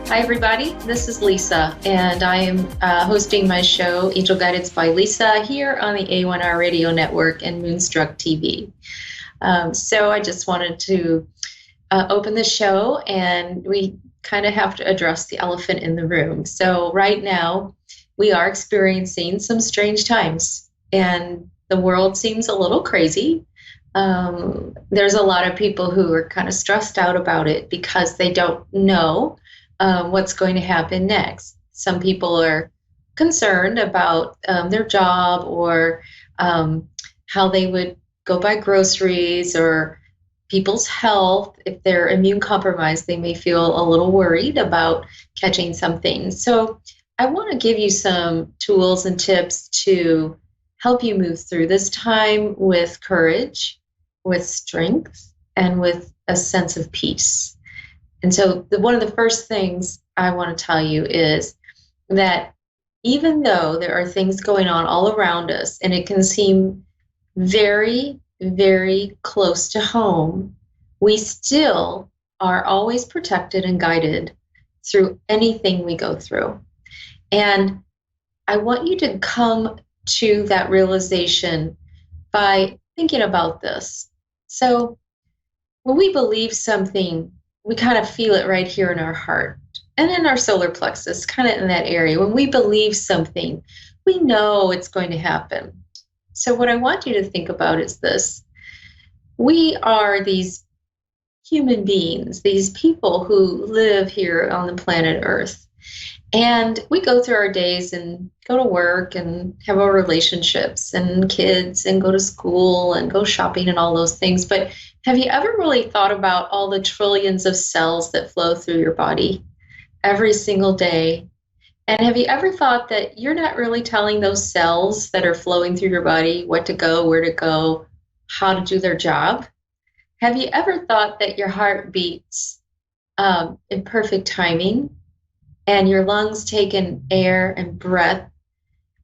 Hi, everybody. This is Lisa, and I am hosting my show, Angel Guidance by Lisa, here on the A1R Radio Network and Moonstruck TV. So I just wanted to open the show, and we kind of have to address the elephant in the room. So right now, we are experiencing some strange times, and the world seems a little crazy. There's a lot of people who are kind of stressed out about it because they don't know what's going to happen next. Some people are concerned about their job or how they would go buy groceries or people's health. If they're immune compromised, they may feel a little worried about catching something. So I want to give you some tools and tips to help you move through this time with courage, with strength, and with a sense of peace. And so one of the first things I want to tell you is that even though there are things going on all around us and it can seem very, very close to home, we still are always protected and guided through anything we go through. And I want you to come to that realization by thinking about this. So when we believe something, we kind of feel it right here in our heart and in our solar plexus, kind of in that area. When we believe something, we know it's going to happen. So what I want you to think about is this. We are these human beings, these people who live here on the planet Earth. And we go through our days and go to work and have our relationships and kids and go to school and go shopping and all those things. But have you ever really thought about all the trillions of cells that flow through your body every single day? And have you ever thought that you're not really telling those cells that are flowing through your body what to go, where to go, how to do their job? Have you ever thought that your heart beats in perfect timing and your lungs take in air and breath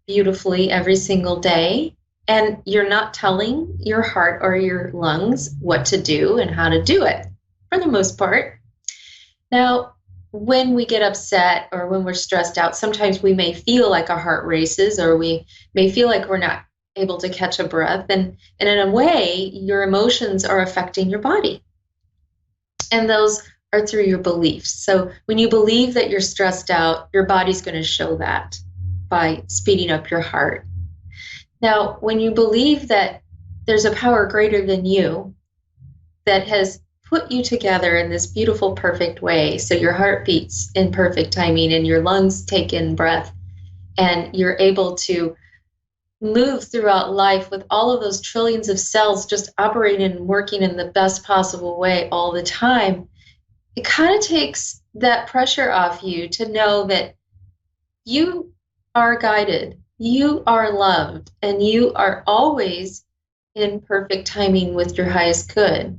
beautifully every single day? And you're not telling your heart or your lungs what to do and how to do it, for the most part. Now, when we get upset or when we're stressed out, sometimes we may feel like our heart races or we may feel like we're not able to catch a breath. And in a way, your emotions are affecting your body. And those are through your beliefs. So when you believe that you're stressed out, your body's going to show that by speeding up your heart. Now, when you believe that there's a power greater than you that has put you together in this beautiful, perfect way, so your heart beats in perfect timing and your lungs take in breath and you're able to move throughout life with all of those trillions of cells just operating and working in the best possible way all the time, it kind of takes that pressure off you to know that you are guided, you are loved, and you are always in perfect timing with your highest good.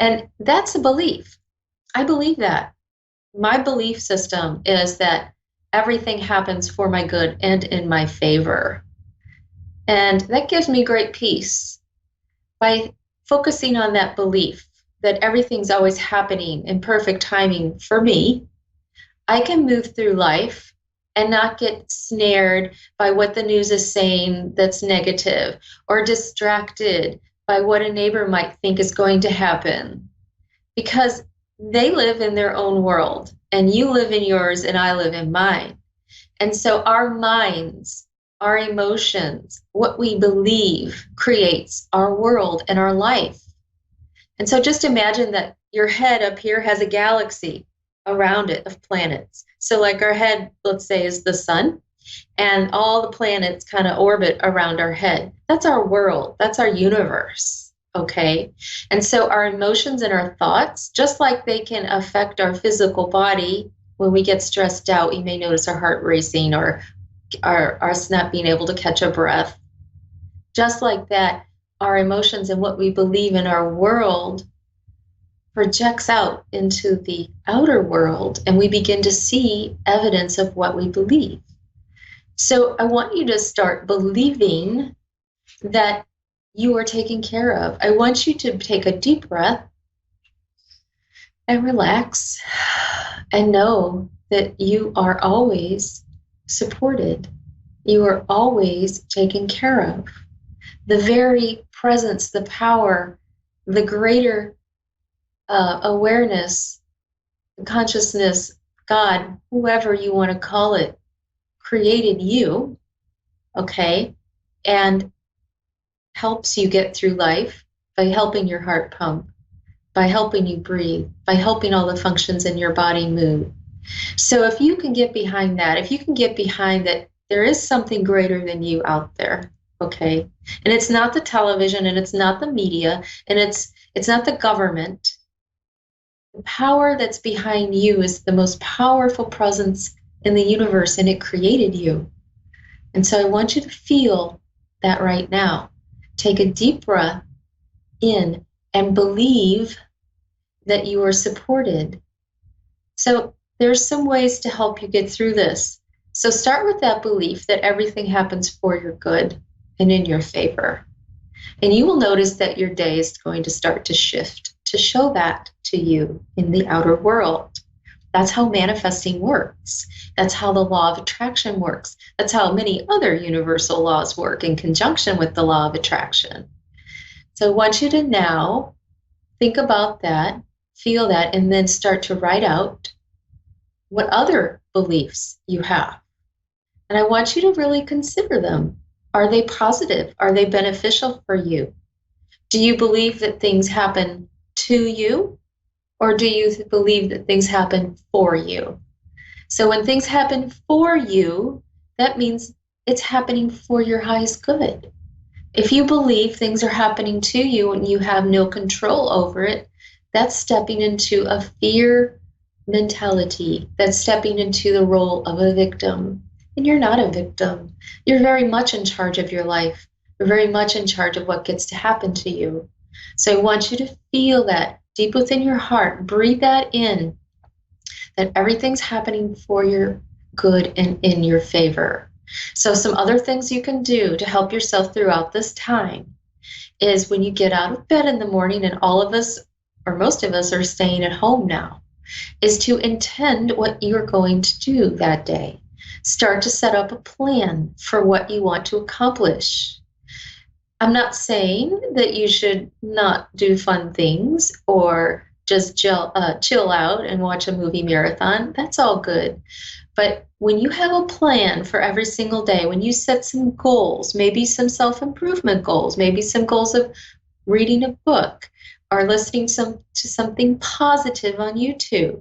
And that's a belief. I believe that. My belief system is that everything happens for my good and in my favor. And that gives me great peace. By focusing on that belief that everything's always happening in perfect timing for me, I can move through life and not get snared by what the news is saying that's negative or distracted by what a neighbor might think is going to happen, because they live in their own world and you live in yours and I live in mine. And so our minds, our emotions, what we believe creates our world and our life. And so just imagine that your head up here has a galaxy around it of planets. So like our head, let's say, is the sun, and all the planets kind of orbit around our head. That's our world. That's our universe. Okay. And so our emotions and our thoughts, just like they can affect our physical body, when we get stressed out, you may notice our heart racing or us not being able to catch a breath. Just like that, our emotions and what we believe in our world projects out into the outer world, and we begin to see evidence of what we believe. So I want you to start believing that you are taken care of. I want you to take a deep breath and relax and know that you are always supported. You are always taken care of. The very presence, the power, the greater awareness, consciousness, God, whoever you want to call it, created you, okay, and helps you get through life by helping your heart pump, by helping you breathe, by helping all the functions in your body move. So if you can get behind that, if you can get behind that there is something greater than you out there, okay, and it's not the television, and it's not the media, and it's not the government. The power that's behind you is the most powerful presence in the universe, and it created you. And so I want you to feel that right now. Take a deep breath in and believe that you are supported. So there's some ways to help you get through this. So start with that belief that everything happens for your good and in your favor. And you will notice that your day is going to start to shift to show that to you in the outer world. That's how manifesting works. That's how the law of attraction works. That's how many other universal laws work in conjunction with the law of attraction. So I want you to now think about that, feel that, and then start to write out what other beliefs you have. And I want you to really consider them. Are they positive? Are they beneficial for you? Do you believe that things happen to you? Or do you believe that things happen for you? So when things happen for you, that means it's happening for your highest good. If you believe things are happening to you and you have no control over it, that's stepping into a fear mentality. That's stepping into the role of a victim. And you're not a victim. You're very much in charge of your life. You're very much in charge of what gets to happen to you. So I want you to feel that deep within your heart. Breathe that in, that everything's happening for your good and in your favor. So some other things you can do to help yourself throughout this time is when you get out of bed in the morning, and all of us, or most of us, are staying at home now, is to intend what you're going to do that day. Start to set up a plan for what you want to accomplish. I'm not saying that you should not do fun things or just chill out and watch a movie marathon. That's all good. But when you have a plan for every single day, when you set some goals, maybe some self-improvement goals, maybe some goals of reading a book or listening to something positive on YouTube,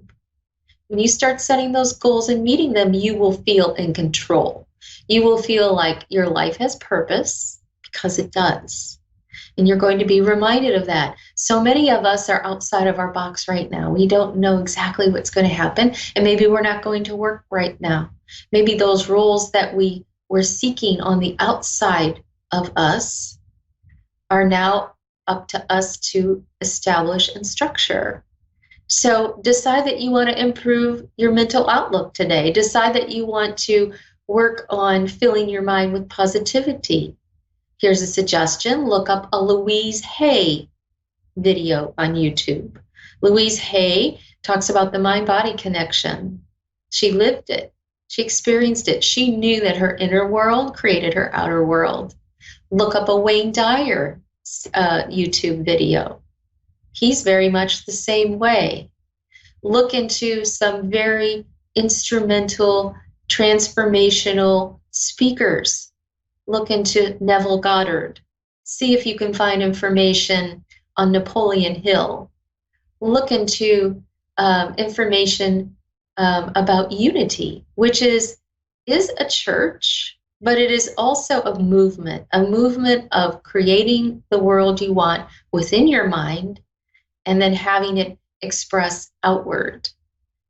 when you start setting those goals and meeting them, you will feel in control. You will feel like your life has purpose, because it does. And you're going to be reminded of that. So many of us are outside of our box right now. We don't know exactly what's going to happen. And maybe we're not going to work right now. Maybe those roles that we were seeking on the outside of us are now up to us to establish and structure. So decide that you want to improve your mental outlook today. Decide that you want to work on filling your mind with positivity. Here's a suggestion. Look up a Louise Hay video on YouTube. Louise Hay talks about the mind-body connection. She lived it. She experienced it. She knew that her inner world created her outer world. Look up a Wayne Dyer YouTube video. He's very much the same way. Look into some very instrumental, transformational speakers. Look into Neville Goddard. See if you can find information on Napoleon Hill. Look into information about Unity, which is a church, but it is also a movement of creating the world you want within your mind and then having it express outward.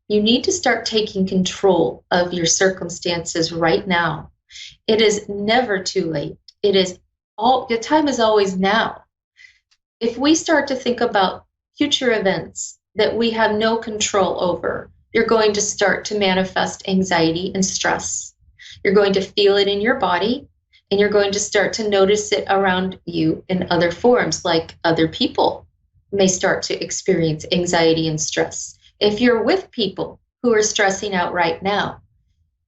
You need to start taking control of your circumstances right now. It is never too late. The time is always now. If we start to think about future events that we have no control over, you're going to start to manifest anxiety and stress. You're going to feel it in your body, and you're going to start to notice it around you in other forms, like other people may start to experience anxiety and stress. If you're with people who are stressing out right now.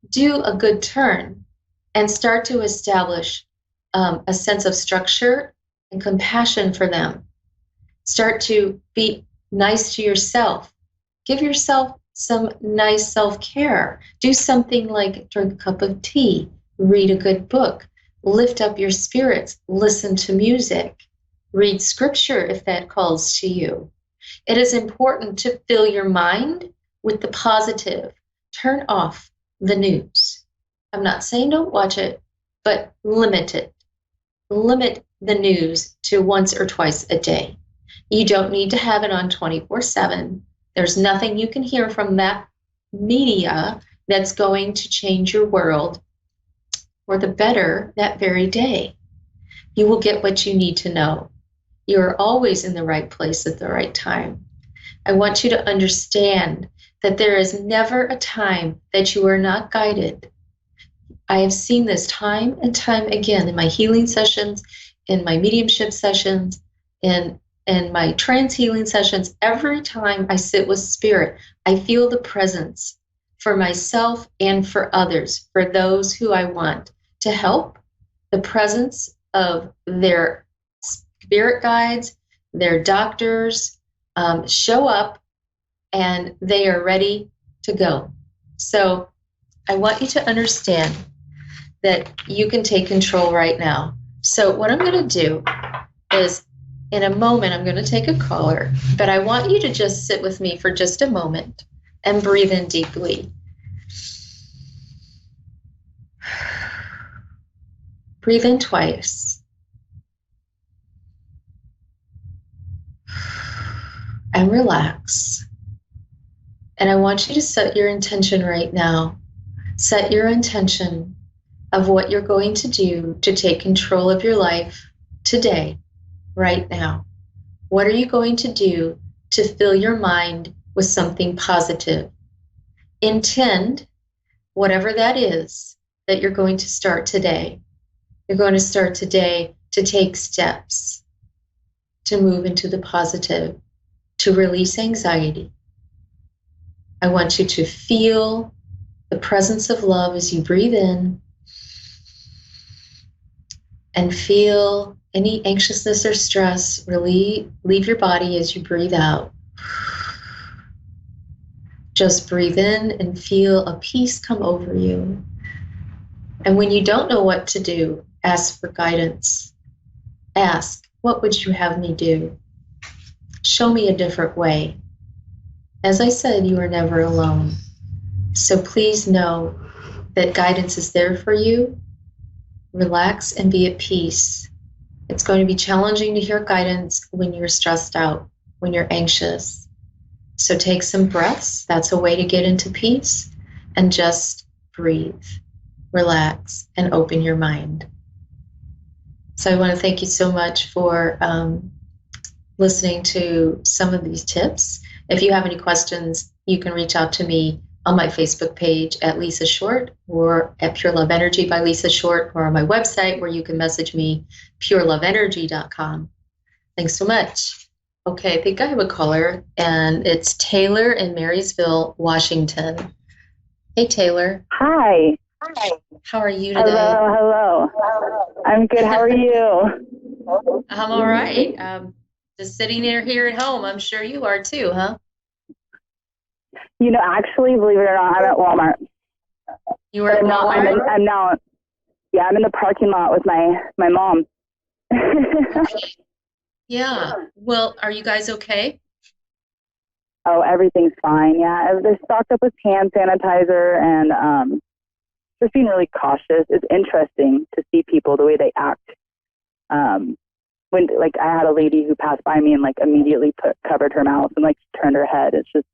Do a good turn and start to establish a sense of structure and compassion for them. Start to be nice to yourself. Give yourself some nice self-care. Do something like drink a cup of tea, read a good book, lift up your spirits, listen to music, read scripture if that calls to you. It is important to fill your mind with the positive. Turn off the news. I'm not saying don't watch it, but limit it. Limit the news to once or twice a day. You don't need to have it on 24/7. There's nothing you can hear from that media that's going to change your world for the better that very day. You will get what you need to know. You are always in the right place at the right time. I want you to understand that there is never a time that you are not guided. I have seen this time and time again in my healing sessions, in my mediumship sessions, in my trance healing sessions. Every time I sit with spirit, I feel the presence for myself and for others, for those who I want to help. The presence of their spirit guides, their doctors show up, and they are ready to go. So I want you to understand that you can take control right now. So what I'm going to do is, in a moment, I'm going to take a caller, but I want you to just sit with me for just a moment and breathe in deeply. Breathe in twice. And relax. And I want you to set your intention right now. Set your intention of what you're going to do to take control of your life today, right now. What are you going to do to fill your mind with something positive? Intend whatever that is that you're going to start today. You're going to start today to take steps to move into the positive, to release anxiety. I want you to feel the presence of love as you breathe in, and feel any anxiousness or stress really leave your body as you breathe out. Just breathe in and feel a peace come over you. And when you don't know what to do, ask for guidance. Ask, what would you have me do? Show me a different way. As I said, you are never alone. So please know that guidance is there for you. Relax and be at peace. It's going to be challenging to hear guidance when you're stressed out, when you're anxious. So take some breaths. That's a way to get into peace. And just breathe, relax, and open your mind. So I want to thank you so much for listening to some of these tips. If you have any questions, you can reach out to me on my Facebook page at Lisa Short, or at Pure Love Energy by Lisa Short, or on my website where you can message me, pureloveenergy.com. Thanks so much. Okay, I think I have a caller, and it's Taylor in Marysville, Washington. Hey, Taylor. Hi. How are you today? Hello. I'm good. How are you? I'm all right. Just sitting here at home. I'm sure you are too, huh? You know, actually, believe it or not, I'm at Walmart. You were at Walmart? I'm now, yeah, I'm in the parking lot with my mom. Okay. Yeah. Well, are you guys okay? Oh, everything's fine. Yeah, they're stocked up with hand sanitizer, and just being really cautious. It's interesting to see people the way they act. When, like, I had a lady who passed by me and, like, immediately covered her mouth and, like, turned her head. It's just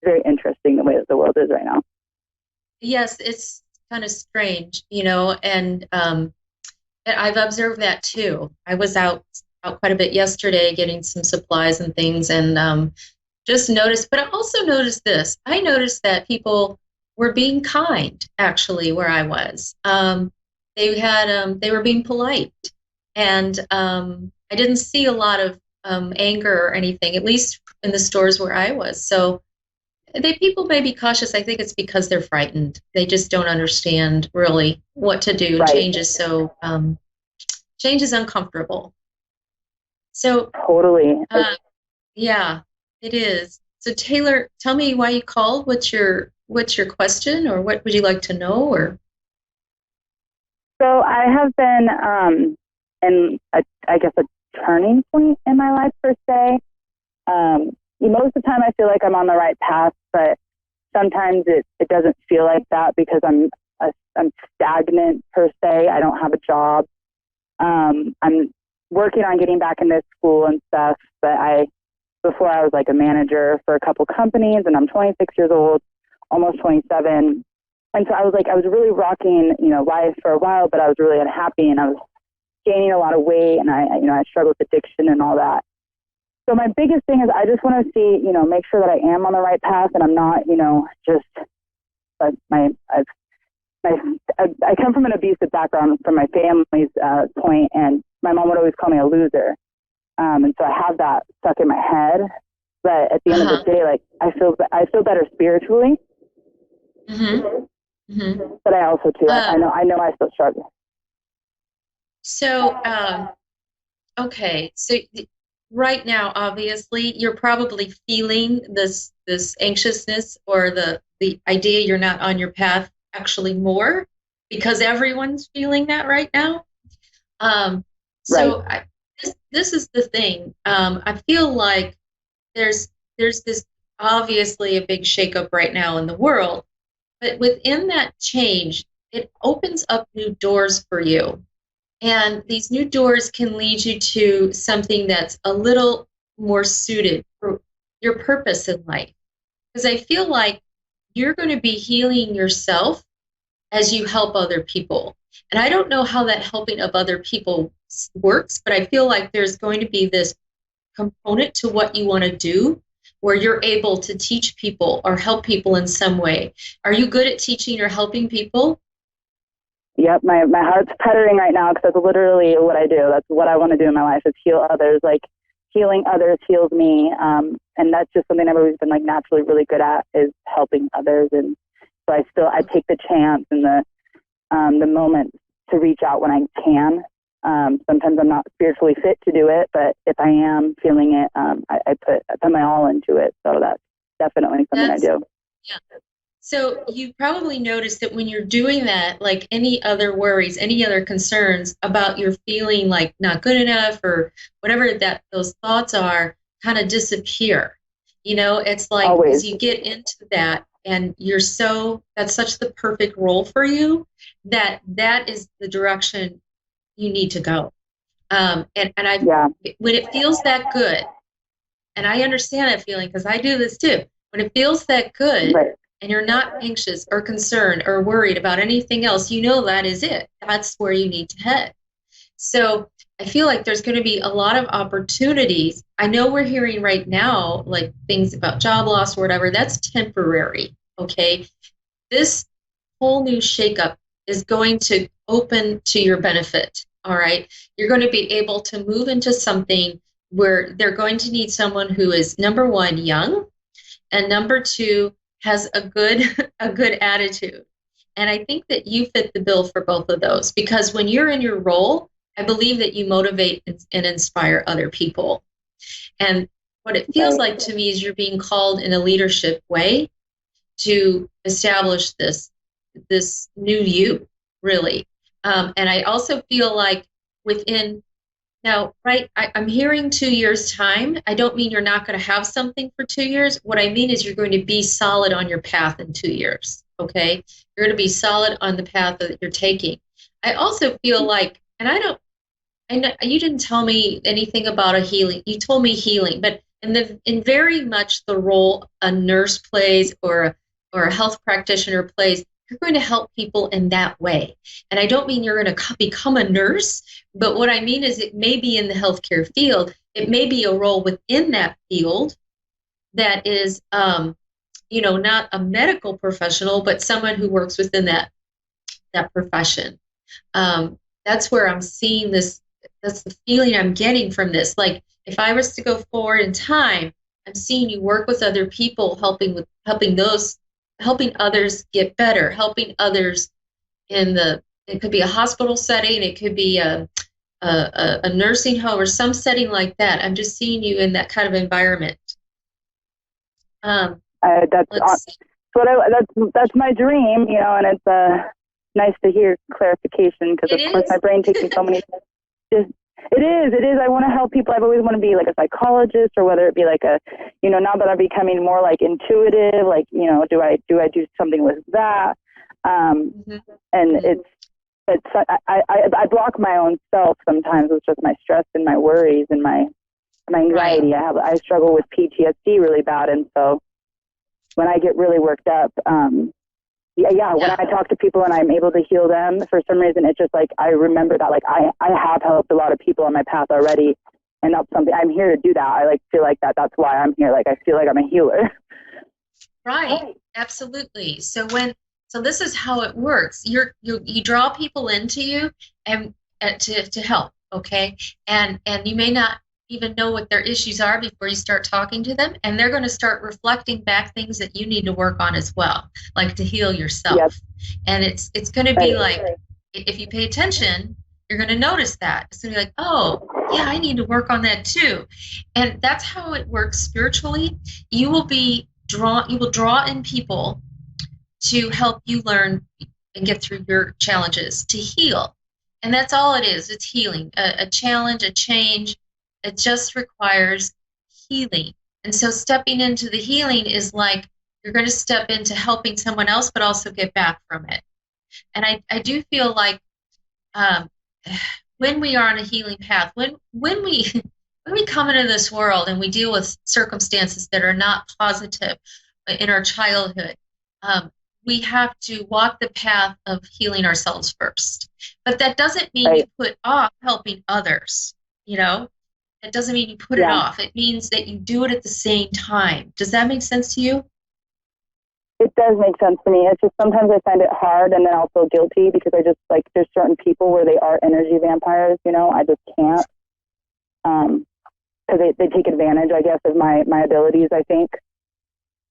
very interesting the way that the world is right now. Yes, it's kind of strange, you know, and I've observed that too. I was out quite a bit yesterday getting some supplies and things, and just noticed, but I also noticed this. I noticed that people were being kind, actually, where I was. They were being polite, and I didn't see a lot of anger or anything, at least in the stores where I was. So People may be cautious. I think it's because they're frightened. They just don't understand really what to do. Right. Change is uncomfortable. So Totally. yeah, it is. So Taylor, tell me why you called. What's your question, or what would you like to know? Or So I have been in I guess a turning point in my life per se. Most of the time I feel like I'm on the right path, but sometimes it doesn't feel like that because I'm stagnant per se. I don't have a job. I'm working on getting back into school and stuff, but before I was like a manager for a couple companies, and I'm 26 years old, almost 27. And so I was really rocking, life for a while, but I was really unhappy, and I was gaining a lot of weight, and I struggled with addiction and all that. So my biggest thing is I just want to see, make sure that I am on the right path, and I'm not, just like I come from an abusive background from my family's point, and my mom would always call me a loser. And so I have that stuck in my head. But at the end of the day, like I feel better spiritually. Mm-hmm. Mm-hmm. But I also too, I know I still struggle. So, okay. So right now, obviously, you're probably feeling this anxiousness, or the idea you're not on your path actually more, because everyone's feeling that right now. So right. this is the thing. I feel like there's this obviously a big shakeup right now in the world, but within that change, it opens up new doors for you. And these new doors can lead you to something that's a little more suited for your purpose in life. Because I feel like you're going to be healing yourself as you help other people. And I don't know how that helping of other people works, but I feel like there's going to be this component to what you want to do where you're able to teach people or help people in some way. Are you good at teaching or helping people? Yep, my heart's puttering right now because that's literally what I do. That's what I want to do in my life, is heal others. Like healing others heals me, and that's just something I've always been like naturally really good at, is helping others. And so I take the chance and the moment to reach out when I can. Sometimes I'm not spiritually fit to do it, but if I am feeling it, I put my all into it. So that's definitely something I do. Yeah. So you probably noticed that when you're doing that, like any other worries, any other concerns about your feeling like not good enough or whatever that those thoughts are, kind of disappear. It's like Always. as you get into that, and that's such the perfect role for you, that is the direction you need to go. When it feels that good, and I understand that feeling because I do this too. When it feels that good, right, and you're not anxious or concerned or worried about anything else, that is it. That's where you need to head. So I feel like there's going to be a lot of opportunities. I know we're hearing right now, like things about job loss or whatever, that's temporary, okay? This whole new shakeup is going to open to your benefit, all right? You're going to be able to move into something where they're going to need someone who is, number one, young, and number two, has a good attitude. And I think that you fit the bill for both of those, because when you're in your role, I believe that you motivate and inspire other people. And what it feels like to me is you're being called in a leadership way to establish this new you, really. And I also feel like I'm hearing 2 years' time. I don't mean you're not going to have something for 2 years. What I mean is you're going to be solid on your path in 2 years, okay? You're going to be solid on the path that you're taking. I also feel like, and I know you didn't tell me anything about a healing. You told me healing, but in very much the role a nurse plays or a health practitioner plays, you're going to help people in that way. And I don't mean you're going to become a nurse, but what I mean is it may be in the healthcare field. It may be a role within that field that is, not a medical professional, but someone who works within that profession. That's where I'm seeing this. That's the feeling I'm getting from this. Like if I was to go forward in time, I'm seeing you work with other people, helping others get better, helping others it could be a hospital setting, it could be a nursing home or some setting like that. I'm just seeing you in that kind of environment. That's my dream, and it's nice to hear clarification, because of course my brain takes me so many just it is I want to help people. I've always wanted to be like a psychologist, or whether it be like now that I'm becoming more like intuitive, like, do I do something with that? And I block my own self sometimes with just my stress and my worries and my anxiety. Right. I struggle with PTSD really bad, and so when I get really worked up, when I talk to people and I'm able to heal them, for some reason, it's just like I remember that, like, I have helped a lot of people on my path already, and that's something I'm here to do. That I feel like that's why I'm here. Like, I feel like I'm a healer. Right. Absolutely. So this is how it works. You draw people into you and to help. Okay. And you may not even know what their issues are before you start talking to them, and they're going to start reflecting back things that you need to work on as well, like to heal yourself. Yep. And it's going to be like, if you pay attention, you're going to notice that. It's going to be like, oh yeah, I need to work on that too. And that's how it works spiritually. You will draw in people to help you learn and get through your challenges, to heal. And that's all it is. It's healing. A challenge, a change. It just requires healing. And so stepping into the healing is like you're going to step into helping someone else, but also get back from it. And I do feel like when we are on a healing path, when we come into this world and we deal with circumstances that are not positive in our childhood, we have to walk the path of healing ourselves first. But that doesn't mean you put off helping others, It doesn't mean you put it off. It means that you do it at the same time. Does that make sense to you? It does make sense to me. It's just sometimes I find it hard and then also guilty, because I just, like, there's certain people where they are energy vampires, I just can't. Because they take advantage, I guess, of my abilities, I think.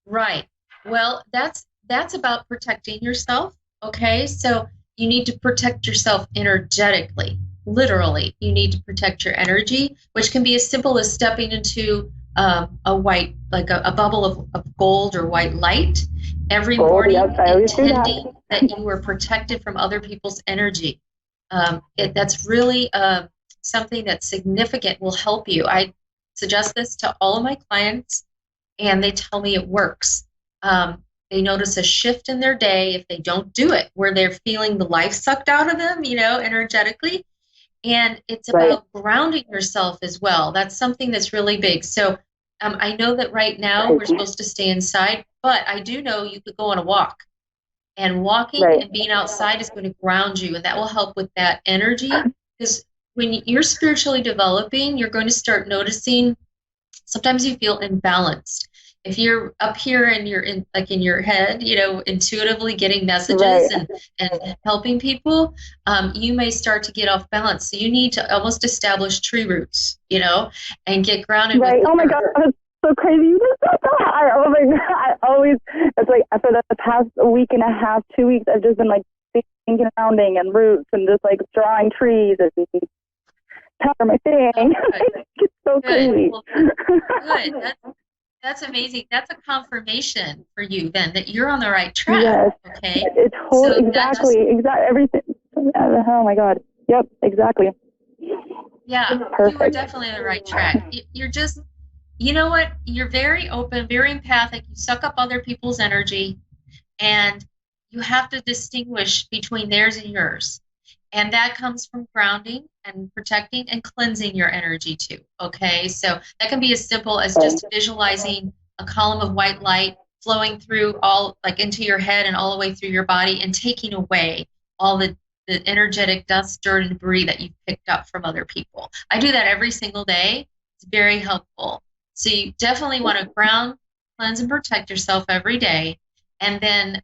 Right. Well, that's about protecting yourself, okay? So you need to protect yourself energetically. Literally, you need to protect your energy, which can be as simple as stepping into a white, like a bubble of gold or white light every morning, intending that you are protected from other people's energy. That's really something that's significant, will help you. I suggest this to all of my clients, and they tell me it works. They notice a shift in their day if they don't do it, where they're feeling the life sucked out of them, energetically. And it's about grounding yourself as well. That's something that's really big. So I know that right now we're supposed to stay inside, but I do know you could go on a walk. And walking and being outside is going to ground you, and that will help with that energy. Because when you're spiritually developing, you're going to start noticing sometimes you feel imbalanced. If you're up here and you're in your head, intuitively getting messages and helping people, you may start to get off balance. So you need to almost establish tree roots, and get grounded. Right. Oh my God, that's so crazy. You just said that. It's like for the past week and a half, 2 weeks, I've just been like thinking grounding and roots and just like drawing trees and cover my thing. It's so crazy. Well, good. That's amazing. That's a confirmation for you then that you're on the right track. Yes. Okay. It's exactly everything. Oh my God. Yep. Exactly. Yeah. Perfect. You are definitely on the right track. You're just, you know what? You're very open, very empathic. You suck up other people's energy, and you have to distinguish between theirs and yours. And that comes from grounding and protecting and cleansing your energy too, okay? So that can be as simple as just visualizing a column of white light flowing through all, like, into your head and all the way through your body, and taking away all the energetic dust, dirt, and debris that you've picked up from other people. I do that every single day. It's very helpful. So you definitely want to ground, cleanse, and protect yourself every day, and then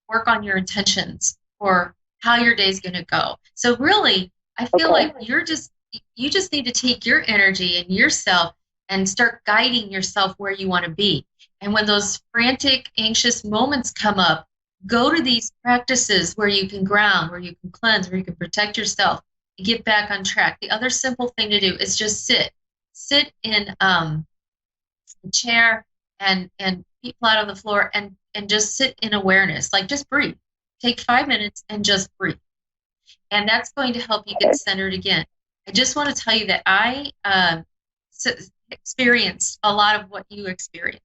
work on your intentions for how your day's going to go. So really, I feel like you just need to take your energy and yourself and start guiding yourself where you want to be. And when those frantic, anxious moments come up, go to these practices where you can ground, where you can cleanse, where you can protect yourself, and get back on track. The other simple thing to do is just sit in a chair and feet flat on the floor and just sit in awareness. Like, just breathe. Take 5 minutes and just breathe. And that's going to help you get centered again. I just want to tell you that I experienced a lot of what you experienced.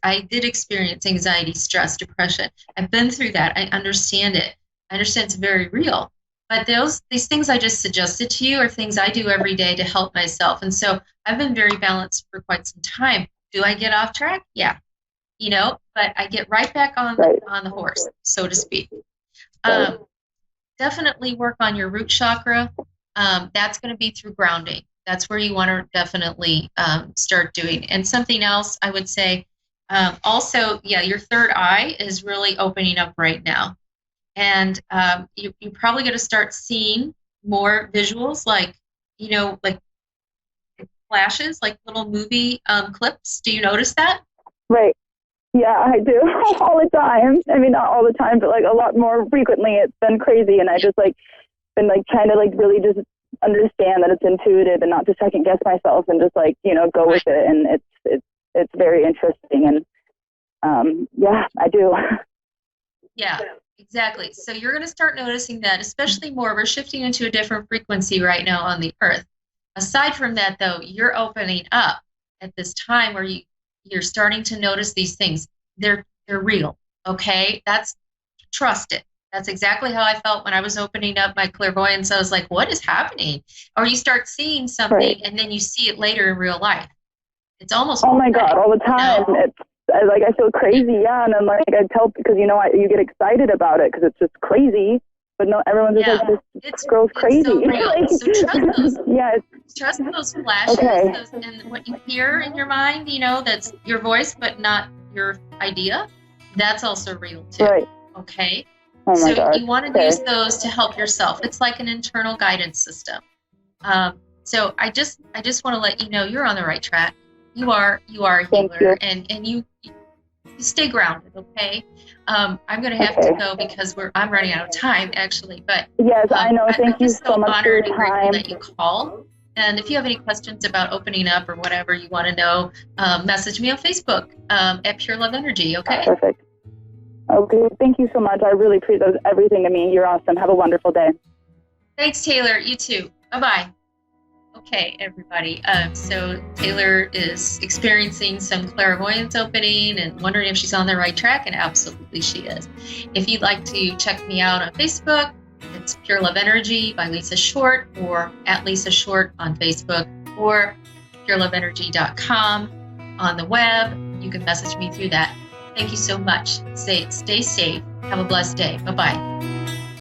I did experience anxiety, stress, depression. I've been through that. I understand it. I understand it's very real. But these things I just suggested to you are things I do every day to help myself. And so I've been very balanced for quite some time. Do I get off track? Yeah. But I get right back on the horse, so to speak. Definitely work on your root chakra. That's going to be through grounding. That's where you want to definitely start doing. And something else I would say, also, your third eye is really opening up right now. And you're probably going to start seeing more visuals, like flashes, like little movie clips. Do you notice that? Right. Yeah, I do all the time. I mean, not all the time, but like a lot more frequently. It's been crazy, and I just been trying to really just understand that it's intuitive and not to second guess myself and just go with it. And it's very interesting, and I do. Yeah, exactly. So you're going to start noticing that, especially more. We're shifting into a different frequency right now on the earth. Aside from that, though, you're opening up at this time where you're starting to notice these things. They're real, okay? Trust it. That's exactly how I felt when I was opening up my clairvoyance. I was like, what is happening? Or you start seeing something and then you see it later in real life. It's almost oh my God, all the time. It's I feel crazy, and I'm I tell, because you get excited about it because it's just crazy. But no, everyone's just this girl's crazy. So real. So trust those. Trust those flashes and what you hear in your mind, that's your voice, but not your idea. That's also real too. Right. Okay. Oh my God. You want to use those to help yourself. It's like an internal guidance system. So I just want to let you know you're on the right track. You are a healer, and you stay grounded, okay? I'm going to have to go because I'm running out of time, actually. But yes, I know. Thank you so much for your time. I'm just so honored and grateful that you called. And if you have any questions about opening up or whatever you want to know, message me on Facebook at Pure Love Energy, okay? Perfect. Okay, thank you so much. I really appreciate everything to me. You're awesome. Have a wonderful day. Thanks, Taylor. You too. Bye-bye. Okay, everybody. So Taylor is experiencing some clairvoyance opening and wondering if she's on the right track, and absolutely she is. If you'd like to check me out on Facebook, it's Pure Love Energy by Lisa Short, or at Lisa Short on Facebook, or pureloveenergy.com on the web. You can message me through that. Thank you so much. Stay safe. Have a blessed day. Bye-bye.